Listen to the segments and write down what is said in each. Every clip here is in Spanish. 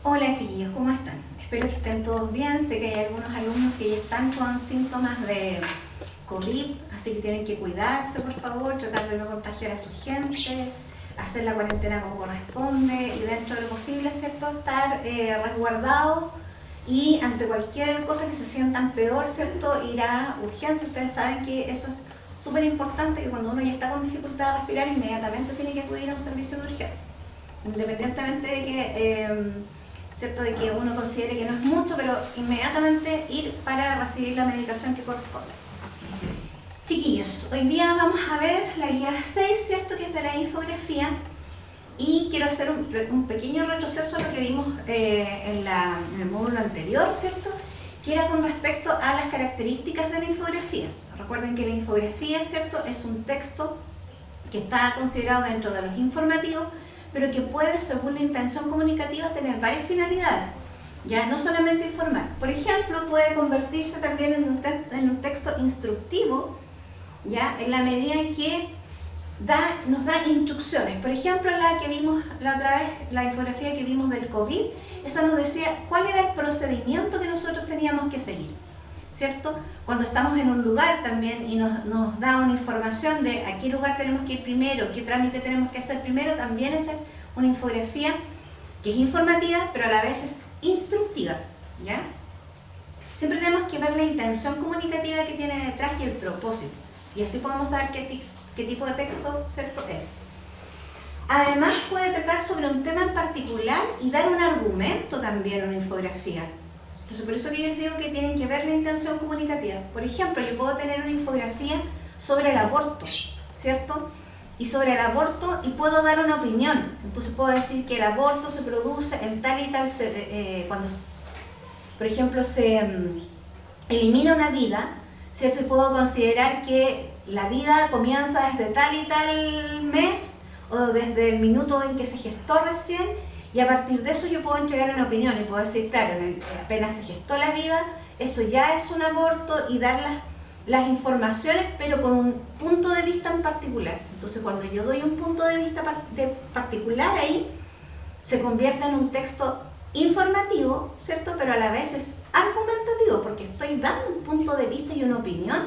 Hola chiquillos, ¿cómo están? Espero que estén todos bien. Sé que hay algunos alumnos que ya están con síntomas de COVID, así que tienen que cuidarse, por favor, tratar de no contagiar a su gente, hacer la cuarentena como corresponde y dentro de lo posible, ¿cierto?, estar resguardados y ante cualquier cosa que se sientan peor, ¿cierto?, ir a urgencia. Ustedes saben que eso es súper importante, que cuando uno ya está con dificultad de respirar, inmediatamente tiene que acudir a un servicio de urgencia, independientemente de que ¿cierto?, de que uno considere que no es mucho, pero inmediatamente ir para recibir la medicación que corresponde. Chiquillos, hoy día vamos a ver la guía 6, ¿cierto?, que es de la infografía, y quiero hacer un pequeño retroceso a lo que vimos en el módulo anterior, ¿cierto?, que era con respecto a las características de la infografía. Recuerden que la infografía, ¿cierto?, es un texto que está considerado dentro de los informativos, pero que puede, según la intención comunicativa, tener varias finalidades, ya no solamente informar. Por ejemplo, puede convertirse también en un texto instructivo, ya en la medida en que nos da instrucciones. Por ejemplo, la que vimos la otra vez, la infografía que vimos del COVID, esa nos decía cuál era el procedimiento que nosotros teníamos que seguir, ¿cierto? Cuando estamos en un lugar también y nos da una información de a qué lugar tenemos que ir primero, qué trámite tenemos que hacer primero, también esa es una infografía que es informativa, pero a la vez es instructiva, ¿ya? Siempre tenemos que ver la intención comunicativa que tiene detrás y el propósito, y así podemos saber qué tipo de texto, ¿cierto?, es. Además, puede tratar sobre un tema en particular y dar un argumento también, una infografía. Entonces, por eso que yo les digo que tienen que ver la intención comunicativa. Por ejemplo, yo puedo tener una infografía sobre el aborto, ¿cierto? Y sobre el aborto, y puedo dar una opinión. Entonces puedo decir que el aborto se produce en tal y tal, cuando, por ejemplo, se elimina una vida, ¿cierto? Y puedo considerar que la vida comienza desde tal y tal mes, o desde el minuto en que se gestó recién, y a partir de eso yo puedo entregar una opinión y puedo decir, claro, apenas se gestó la vida, eso ya es un aborto, y dar las informaciones, pero con un punto de vista en particular. Entonces, cuando yo doy un punto de vista particular ahí, se convierte en un texto informativo, ¿cierto?, pero a la vez es argumentativo, porque estoy dando un punto de vista y una opinión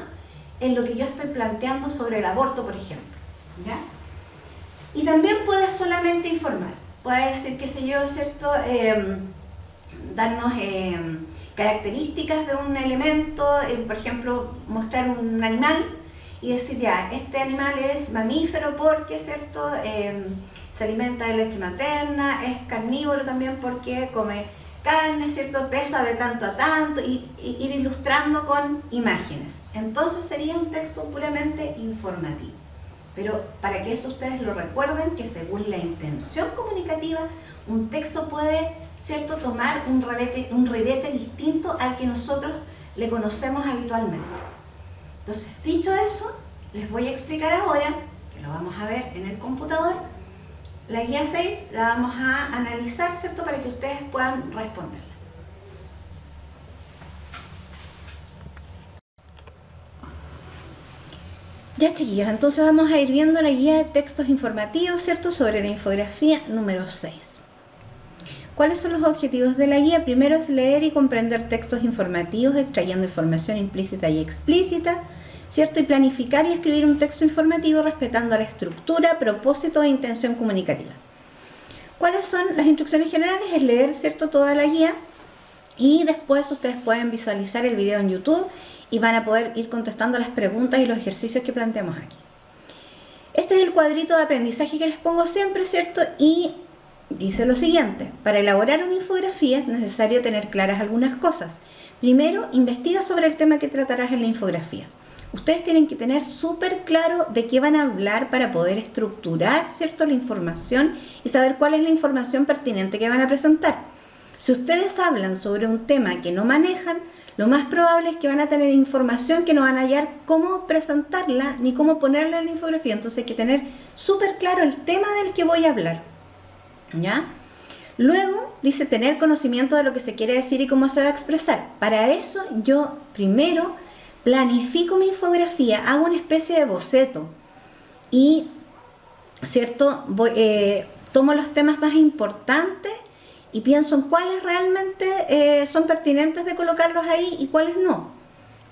en lo que yo estoy planteando sobre el aborto, por ejemplo, ¿ya? Y también puede solamente informar. Puede decir, qué sé yo, ¿cierto?, darnos características de un elemento, por ejemplo, mostrar un animal y decir, ya, este animal es mamífero porque, ¿cierto?, se alimenta de leche materna, es carnívoro también porque come carne, ¿cierto?, pesa de tanto a tanto, y ir ilustrando con imágenes. Entonces sería un texto puramente informativo. Pero para que eso ustedes lo recuerden, que según la intención comunicativa, un texto puede, ¿cierto?, tomar un ribete distinto al que nosotros le conocemos habitualmente. Entonces, dicho eso, les voy a explicar ahora, que lo vamos a ver en el computador, la guía 6 la vamos a analizar, ¿cierto?, para que ustedes puedan responderla. Ya, chiquillos, entonces vamos a ir viendo la guía de textos informativos, ¿cierto?, sobre la infografía número 6. ¿Cuáles son los objetivos de la guía? Primero es leer y comprender textos informativos, extrayendo información implícita y explícita, ¿cierto?, y planificar y escribir un texto informativo respetando la estructura, propósito e intención comunicativa. ¿Cuáles son las instrucciones generales? Es leer, ¿cierto?, toda la guía, y después ustedes pueden visualizar el video en YouTube y van a poder ir contestando las preguntas y los ejercicios que planteamos aquí. Este es el cuadrito de aprendizaje que les pongo siempre, ¿cierto? Y dice lo siguiente: para elaborar una infografía es necesario tener claras algunas cosas. Primero, investiga sobre el tema que tratarás en la infografía. Ustedes tienen que tener súper claro de qué van a hablar para poder estructurar, ¿cierto?, la información y saber cuál es la información pertinente que van a presentar. Si ustedes hablan sobre un tema que no manejan, lo más probable es que van a tener información que no van a hallar cómo presentarla ni cómo ponerla en la infografía. Entonces hay que tener súper claro el tema del que voy a hablar, ¿ya? Luego dice tener conocimiento de lo que se quiere decir y cómo se va a expresar. Para eso yo primero planifico mi infografía, hago una especie de boceto y, ¿cierto?, tomo los temas más importantes y pienso en cuáles realmente son pertinentes de colocarlos ahí y cuáles no.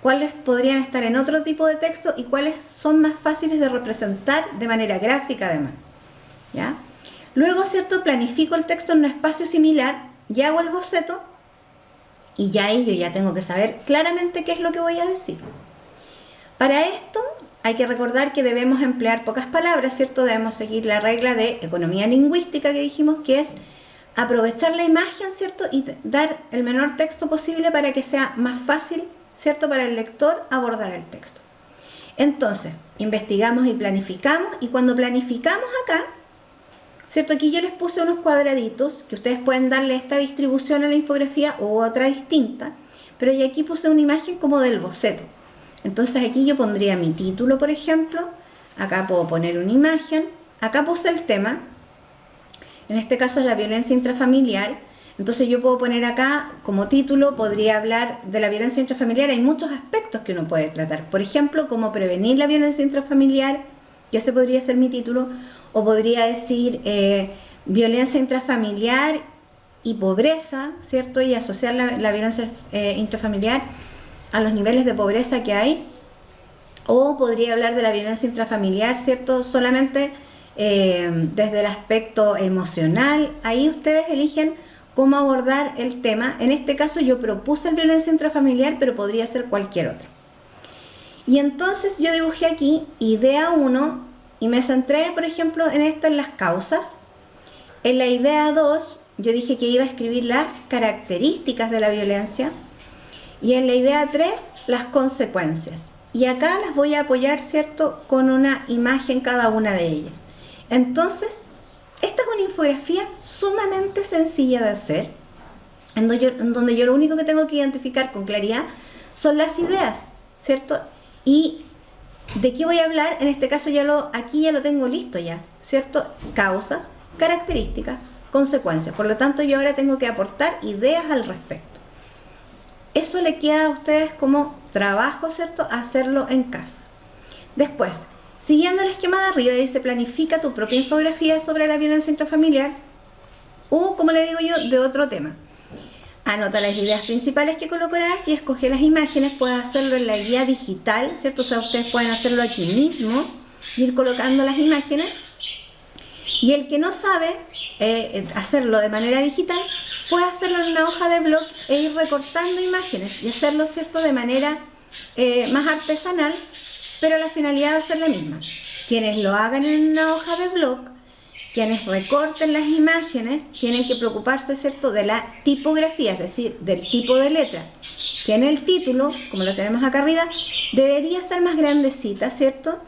Cuáles podrían estar en otro tipo de texto y cuáles son más fáciles de representar de manera gráfica además. ¿Ya? Luego, ¿cierto? Planifico el texto en un espacio similar, ya hago el boceto y ya ahí yo ya tengo que saber claramente qué es lo que voy a decir. Para esto hay que recordar que debemos emplear pocas palabras, ¿cierto? Debemos seguir la regla de economía lingüística que dijimos, que es aprovechar la imagen, ¿cierto? Y dar el menor texto posible para que sea más fácil, ¿cierto? Para el lector abordar el texto. Entonces, investigamos y planificamos, y cuando planificamos acá, ¿cierto? Aquí yo les puse unos cuadraditos que ustedes pueden darle esta distribución a la infografía u otra distinta, pero yo aquí puse una imagen como del boceto. Entonces aquí yo pondría mi título, por ejemplo, acá puedo poner una imagen, acá puse el tema, en este caso es la violencia intrafamiliar, entonces yo puedo poner acá como título, podría hablar de la violencia intrafamiliar, hay muchos aspectos que uno puede tratar, por ejemplo, cómo prevenir la violencia intrafamiliar, que ese podría ser mi título, o podría decir violencia intrafamiliar y pobreza, ¿cierto? Y asociar la violencia intrafamiliar a los niveles de pobreza que hay, o podría hablar de la violencia intrafamiliar, ¿cierto? Solamente desde el aspecto emocional. Ahí ustedes eligen cómo abordar el tema. En este caso yo propuse la violencia intrafamiliar, pero podría ser cualquier otro. Y entonces yo dibujé aquí idea 1 y me centré, por ejemplo, en las causas. En la idea 2 yo dije que iba a escribir las características de la violencia. Y en la idea 3, las consecuencias. Y acá las voy a apoyar, ¿cierto?, con una imagen cada una de ellas. Entonces, esta es una infografía sumamente sencilla de hacer, en donde yo lo único que tengo que identificar con claridad son las ideas, ¿cierto? Y de qué voy a hablar, en este caso aquí ya lo tengo listo ya, ¿cierto? Causas, características, consecuencias. Por lo tanto, yo ahora tengo que aportar ideas al respecto. Eso le queda a ustedes como trabajo, ¿cierto? Hacerlo en casa. Después, siguiendo el esquema de arriba, dice planifica tu propia infografía sobre la violencia intrafamiliar o, como le digo yo, de otro tema. Anota las ideas principales que colocarás y escoge las imágenes. Puedes hacerlo en la guía digital, ¿cierto? O sea, ustedes pueden hacerlo aquí mismo y ir colocando las imágenes. Y el que no sabe hacerlo de manera digital, puede hacerlo en una hoja de blog e ir recortando imágenes y hacerlo, ¿cierto?, de manera más artesanal, pero la finalidad va a ser la misma. Quienes lo hagan en una hoja de blog, quienes recorten las imágenes, tienen que preocuparse, ¿cierto?, de la tipografía, es decir, del tipo de letra, que en el título, como lo tenemos acá arriba, debería ser más grandecita, ¿cierto?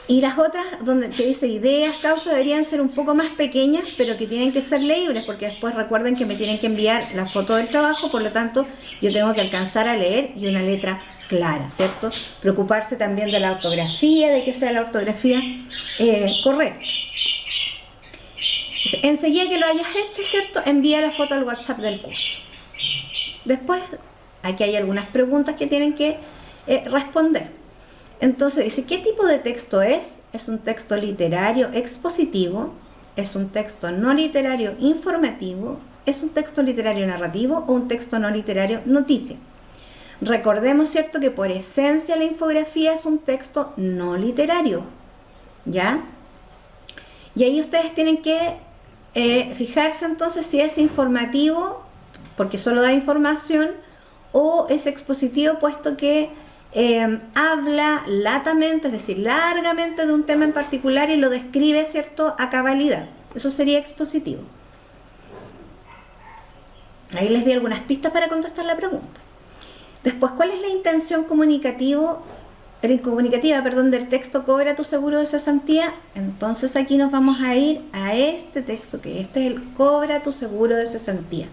Y las otras, donde te dice ideas, causas, deberían ser un poco más pequeñas, pero que tienen que ser leíbles, porque después recuerden que me tienen que enviar la foto del trabajo, por lo tanto, yo tengo que alcanzar a leer y una letra clara, ¿cierto? Preocuparse también de la ortografía, de que sea la ortografía correcta. Enseguida que lo hayas hecho, ¿cierto?, envía la foto al WhatsApp del curso. Después, aquí hay algunas preguntas que tienen que responder. Entonces dice, ¿qué tipo de texto es? ¿Es un texto literario expositivo? ¿Es un texto no literario informativo? ¿Es un texto literario narrativo o un texto no literario noticia? Recordemos, ¿cierto?, que por esencia la infografía es un texto no literario, ¿ya? Y ahí ustedes tienen que fijarse entonces si es informativo, porque solo da información, o es expositivo, puesto que habla latamente, es decir, largamente de un tema en particular y lo describe, ¿cierto?, a cabalidad. Eso sería expositivo. Ahí les di algunas pistas para contestar la pregunta. Después, ¿cuál es la intención comunicativa del texto Cobra tu seguro de cesantía? Entonces aquí nos vamos a ir a este texto, que este es el Cobra tu seguro de cesantía.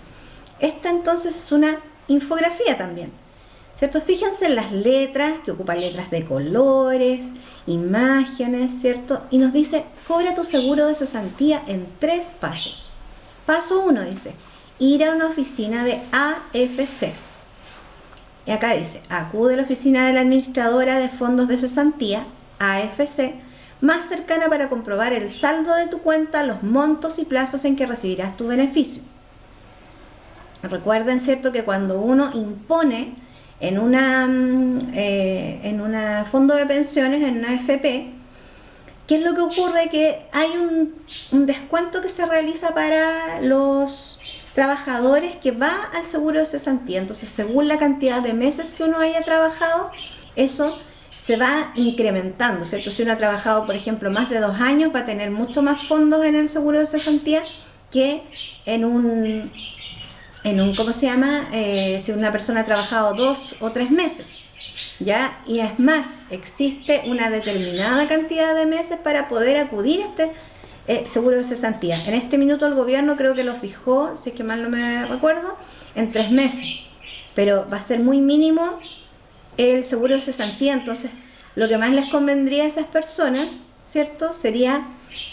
Esta entonces es una infografía también, ¿cierto? Fíjense en las letras, que ocupan letras de colores, imágenes, ¿cierto? Y nos dice, cobra tu seguro de cesantía en 3 pasos. Paso 1 dice, ir a una oficina de AFC. Y acá dice, acude a la oficina de la administradora de fondos de cesantía, AFC, más cercana para comprobar el saldo de tu cuenta, los montos y plazos en que recibirás tu beneficio. Recuerden, ¿cierto?, que cuando uno impone en una fondo de pensiones, en una AFP, ¿qué es lo que ocurre? Que hay un descuento que se realiza para los trabajadores que va al seguro de cesantía. Entonces, según la cantidad de meses que uno haya trabajado, eso se va incrementando, ¿cierto? Si uno ha trabajado, por ejemplo, más de 2 años, va a tener mucho más fondos en el seguro de cesantía que en un ¿cómo se llama? Si una persona ha trabajado 2 o 3 meses, ¿ya? Y es más, existe una determinada cantidad de meses para poder acudir a este seguro de cesantía. En este minuto el gobierno creo que lo fijó, si es que mal no me recuerdo, en 3 meses, pero va a ser muy mínimo el seguro de cesantía. Entonces, lo que más les convendría a esas personas, ¿cierto?, sería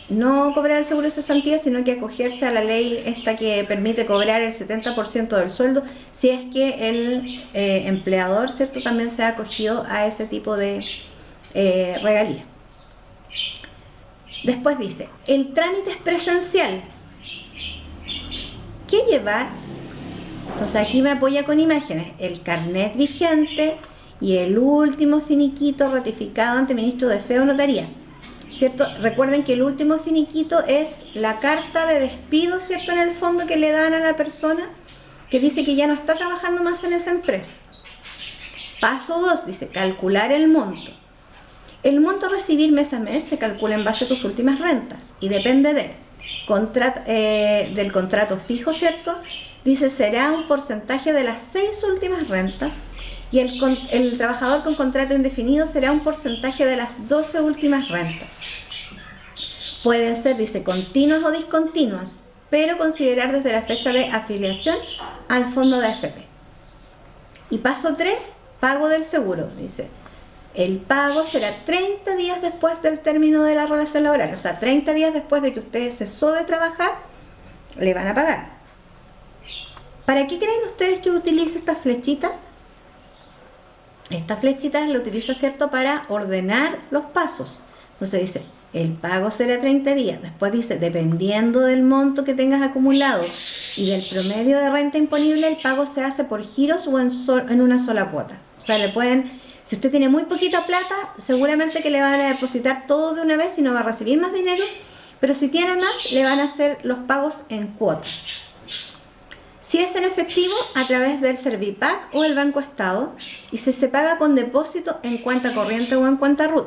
no cobrar el seguro de cesantía, sino que acogerse a la ley esta que permite cobrar el 70% del sueldo, si es que el empleador, ¿cierto?, también se ha acogido a ese tipo de regalía. Después dice, el trámite es presencial. ¿Qué llevar? Entonces aquí me apoya con imágenes, el carnet vigente y el último finiquito ratificado ante ministro de Fe o notaría, ¿cierto? Recuerden que el último finiquito es la carta de despido, ¿cierto?, en el fondo que le dan a la persona que dice que ya no está trabajando más en esa empresa. Paso 2, dice, calcular el monto. El monto a recibir mes a mes se calcula en base a tus últimas rentas y depende del contrato fijo, ¿cierto? Dice, será un porcentaje de las 6 últimas rentas, y el trabajador con contrato indefinido será un porcentaje de las 12 últimas rentas. Pueden ser, dice, continuas o discontinuas, pero considerar desde la fecha de afiliación al fondo de AFP. Y paso 3, pago del seguro. Dice, el pago será 30 días después del término de la relación laboral. O sea, 30 días después de que usted cesó de trabajar, le van a pagar. ¿Para qué creen ustedes que utilice estas flechitas? Estas flechitas lo utiliza, ¿cierto?, para ordenar los pasos. Entonces dice, el pago será 30 días. Después dice, dependiendo del monto que tengas acumulado y del promedio de renta imponible, el pago se hace por giros o en una sola cuota. O sea, si usted tiene muy poquita plata, seguramente que le van a depositar todo de una vez y no va a recibir más dinero. Pero si tiene más, le van a hacer los pagos en cuotas. Si es en efectivo, a través del Servipack o el Banco Estado, y si se paga con depósito en cuenta corriente o en cuenta RUT.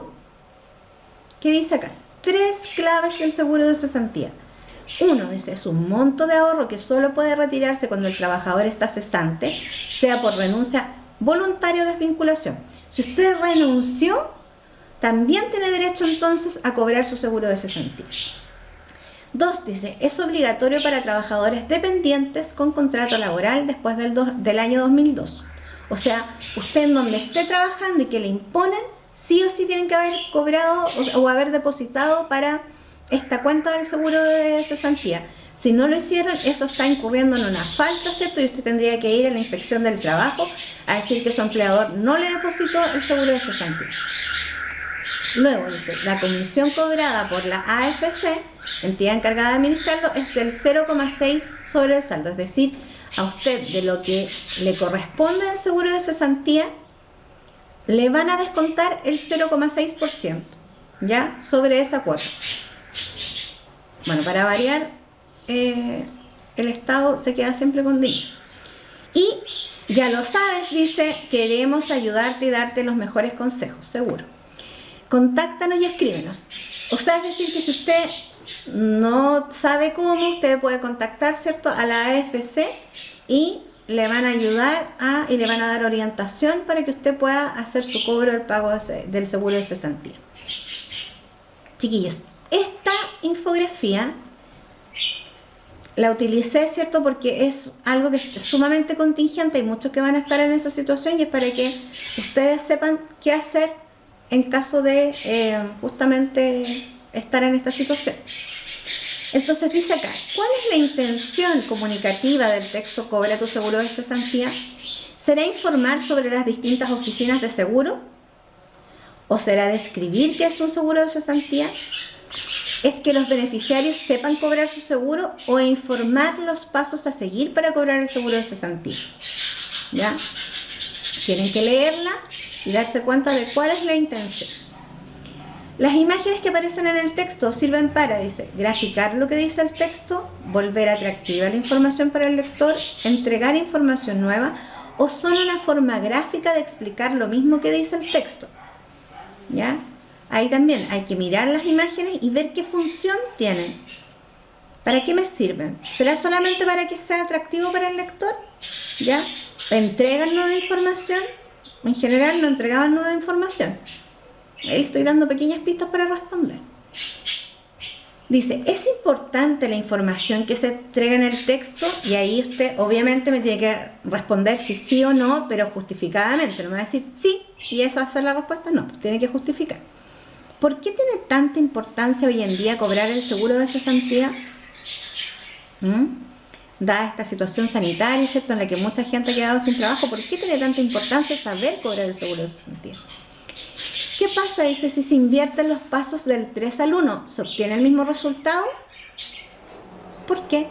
¿Qué dice acá? 3 claves del seguro de cesantía. 1, dice, es un monto de ahorro que solo puede retirarse cuando el trabajador está cesante, sea por renuncia voluntaria o desvinculación. Si usted renunció, también tiene derecho entonces a cobrar su seguro de cesantía. 2, dice, es obligatorio para trabajadores dependientes con contrato laboral después del año 2002. O sea, usted en donde esté trabajando y que le imponen, sí o sí tienen que haber cobrado o haber depositado para esta cuenta del seguro de cesantía. Si no lo hicieron, eso está incurriendo en una falta, ¿cierto? Y usted tendría que ir a la inspección del trabajo a decir que su empleador no le depositó el seguro de cesantía. Luego dice, la comisión cobrada por la AFC, entidad encargada de administrarlo, es del 0,6 sobre el saldo. Es decir, a usted de lo que le corresponde al seguro de cesantía, le van a descontar el 0,6%, ¿ya? Sobre esa cuota. Bueno, para variar, el Estado se queda siempre con dinero. Y ya lo sabes, dice, queremos ayudarte y darte los mejores consejos, seguro. Contáctanos y escríbenos. O sea, es decir, que si usted no sabe cómo, usted puede contactar, ¿cierto?, a la AFC y le van a ayudar y le van a dar orientación para que usted pueda hacer su cobro del pago del seguro de cesantía. Chiquillos, esta infografía la utilicé, ¿cierto?, porque es algo que es sumamente contingente. Hay muchos que van a estar en esa situación y es para que ustedes sepan qué hacer en caso de justamente estar en esta situación. Entonces dice acá, ¿cuál es la intención comunicativa del texto Cobra tu seguro de cesantía? ¿Será informar sobre las distintas oficinas de seguro? ¿O será describir qué es un seguro de cesantía? es que los beneficiarios sepan cobrar su seguro o informar los pasos a seguir para cobrar el seguro de cesantía. ¿Ya? Tienen que leerla y darse cuenta de cuál es la intención. Las imágenes que aparecen en el texto sirven para, dice, graficar lo que dice el texto, volver atractiva la información para el lector, entregar información nueva, o son una forma gráfica de explicar lo mismo que dice el texto. ¿Ya? Ahí también hay que mirar las imágenes y ver qué función tienen. ¿Para qué me sirven? ¿Será solamente para que sea atractivo para el lector? ¿Ya? ¿Entregan nueva información? En general no entregaban nueva información. Ahí le estoy dando pequeñas pistas para responder. Dice, es importante la información que se entrega en el texto, y ahí usted obviamente me tiene que responder si sí o no, pero justificadamente. No me va a decir sí y esa va a ser la respuesta. No, pues tiene que justificar. ¿Por qué tiene tanta importancia hoy en día cobrar el seguro de cesantía? Dada esta situación sanitaria, ¿cierto?, en la que mucha gente ha quedado sin trabajo, ¿por qué tiene tanta importancia saber cobrar el seguro de cesantía? ¿Qué pasa? Dice, si se invierten los pasos del 3 al 1, ¿se obtiene el mismo resultado? ¿Por qué?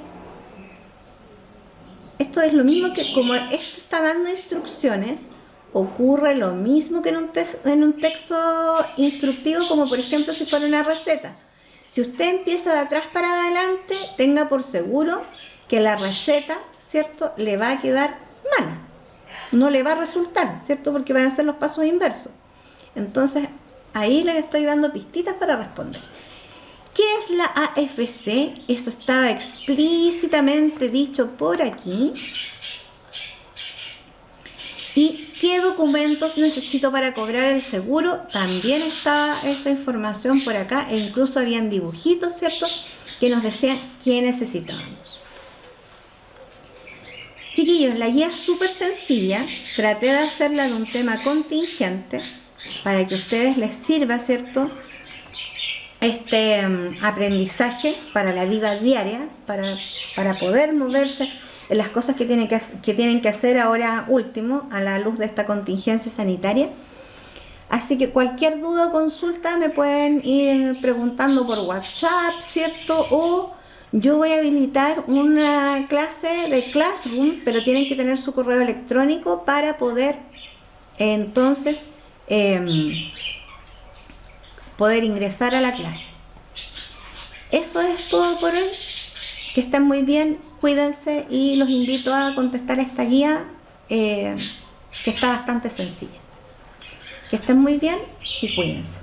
Esto es lo mismo que, como esto está dando instrucciones, ocurre lo mismo que en un texto instructivo, como por ejemplo si fuera una receta. Si usted empieza de atrás para adelante, tenga por seguro que la receta, ¿cierto?, le va a quedar mala. No le va a resultar, ¿cierto?, porque van a ser los pasos inversos. Entonces, ahí les estoy dando pistitas para responder. ¿Qué es la AFC? Eso estaba explícitamente dicho por aquí. ¿Y qué documentos necesito para cobrar el seguro? También está esa información por acá, e incluso habían dibujitos, ¿cierto?, que nos decían qué necesitábamos. Chiquillos, la guía es súper sencilla. Traté de hacerla de un tema contingente para que a ustedes les sirva, ¿cierto?, este aprendizaje para la vida diaria, para poder moverse en las cosas que tienen que hacer ahora último a la luz de esta contingencia sanitaria. Así que cualquier duda o consulta me pueden ir preguntando por WhatsApp, ¿cierto? O yo voy a habilitar una clase de Classroom, pero tienen que tener su correo electrónico para poder entonces poder ingresar a la clase. Eso es todo por hoy. Que estén muy bien, cuídense y los invito a contestar esta guía que está bastante sencilla. Que estén muy bien y cuídense.